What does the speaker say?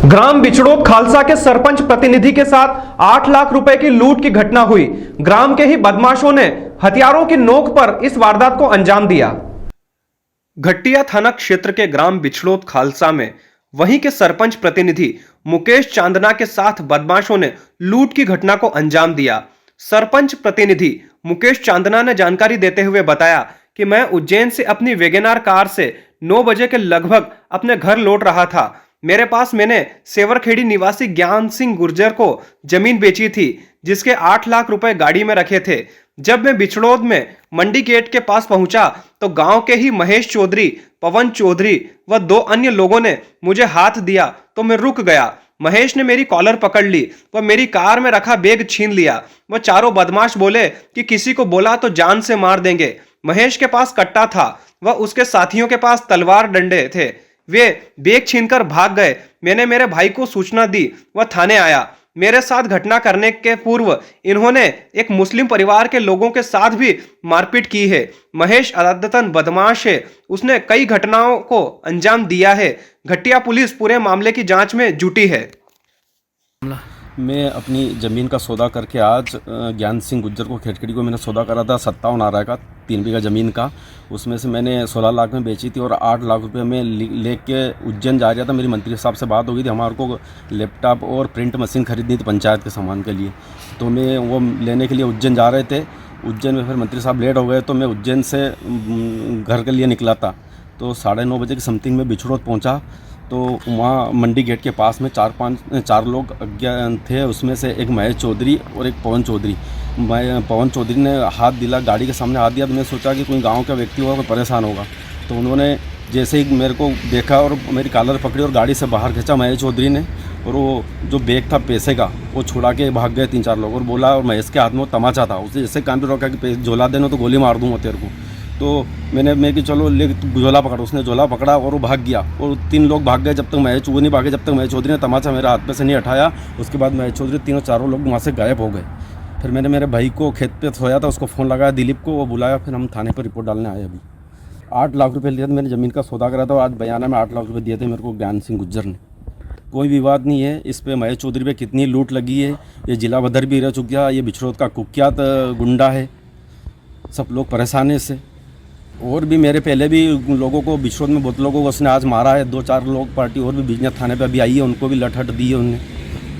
ग्राम बिचड़ोद खालसा के सरपंच प्रतिनिधि के साथ 8 लाख रुपए की लूट की घटना हुई। ग्राम के ही बदमाशों ने हथियारों की नोक पर इस वारदात को अंजाम दिया। घट्टिया थाना क्षेत्र के ग्राम बिचड़ोद खालसा में वहीं के सरपंच प्रतिनिधि मुकेश चांदना के साथ बदमाशों ने लूट की घटना को अंजाम दिया। सरपंच प्रतिनिधि मुकेश चांदना ने जानकारी देते हुए बताया कि मैं उज्जैन से अपनी वेगेनार कार से 9 बजे के लगभग अपने घर लौट रहा था। मेरे पास मैंने सेवरखेड़ी निवासी ज्ञान सिंह गुर्जर को जमीन बेची थी, जिसके 8 लाख रुपए गाड़ी में रखे थे। जब मैं बिचड़ोद में मंडी गेट के पास पहुंचा तो गांव के ही महेश चौधरी, पवन चौधरी व 2 अन्य लोगों ने मुझे हाथ दिया तो मैं रुक गया। महेश ने मेरी कॉलर पकड़ ली व मेरी कार में रखा बैग छीन लिया। वह चारों बदमाश बोले कि किसी को बोला तो जान से मार देंगे। महेश के पास कट्टा था व उसके साथियों के पास तलवार डंडे थे। वे बैग छीनकर भाग गए। मैंने मेरे भाई को सूचना दी, वह थाने आया। मेरे साथ घटना करने के पूर्व इन्होंने एक मुस्लिम परिवार के लोगों के साथ भी मारपीट की है। महेश अदत्तन बदमाश है, उसने कई घटनाओं को अंजाम दिया है। घटिया पुलिस पूरे मामले की जांच में जुटी है। मैं अपनी ज़मीन का सौदा करके आज ज्ञान सिंह गुज्जर को खेटखेड़ी को मैंने सौदा करा था 57 आरा का 3 बीघा ज़मीन का। उसमें से मैंने 16 लाख में बेची थी और 8 लाख रुपए में लेके उज्जैन जा रहा था। मेरी मंत्री साहब से बात हो गई थी, हमारे को लैपटॉप और प्रिंट मशीन खरीदनी थी पंचायत के सामान के लिए, तो मैं वो लेने के लिए उज्जैन जा रहे थे। उज्जैन में फिर मंत्री साहब लेट हो गए तो मैं उज्जैन से घर के लिए निकला था। तो 9:30 बजे की समथिंग में बिचड़ोद पहुँचा तो वहाँ मंडी गेट के पास में 4 लोग अज्ञात थे। उसमें से एक महेश चौधरी और एक पवन चौधरी। पवन चौधरी ने हाथ दिला, गाड़ी के सामने हाथ दिया तो मैं सोचा कि कोई गांव का व्यक्ति होगा, कोई परेशान होगा। तो उन्होंने जैसे ही मेरे को देखा और मेरी कॉलर पकड़ी और गाड़ी से बाहर खींचा महेश चौधरी ने, और वो जो बैग था पैसे का वो छुड़ा के भाग गए 3-4 लोग। और बोला, और महेश के हाथ में वो तमाचा था, उसे जैसे कान पे रोका कि झोला देना तो गोली मार दूँगा तेरे को। तो मैं कि चलो ले झोला पकड़ा। उसने झोला पकड़ा और वो भाग गया और 3 लोग भाग गए। जब तक महेश चौधरी नहीं भागे, जब तक महेश चौधरी ने तमाचा मेरे हाथ पे से नहीं हटाया, उसके बाद महेश चौधरी 3-4 लोग वहाँ से गायब हो गए। फिर मैंने मेरे भाई को खेत पे सोया था, उसको फ़ोन लगाया, दिलीप को, वो बुलाया। फिर हम थाने पर रिपोर्ट डालने आए। अभी 8 लाख रुपये लिए थे, मैंने ज़मीन का सौदा करा था और आज बयाना में 8 लाख रुपये दिए थे मेरे को ज्ञान सिंह गुज्जर ने। कोई विवाद नहीं है इस पे। महेश चौधरी पे कितनी लूट लगी है, ये जिला बदर भी रह चुका, ये बिचड़ोद का कुख्यात गुंडा है, सब लोग परेशान है इससे। और भी मेरे पहले भी लोगों को बिचड़ोद में बहुत लोगों को उसने आज मारा है। 2-4 लोग पार्टी और भी बिजनेस थाने पे अभी आई है, उनको भी लट हट दी है उन्होंने।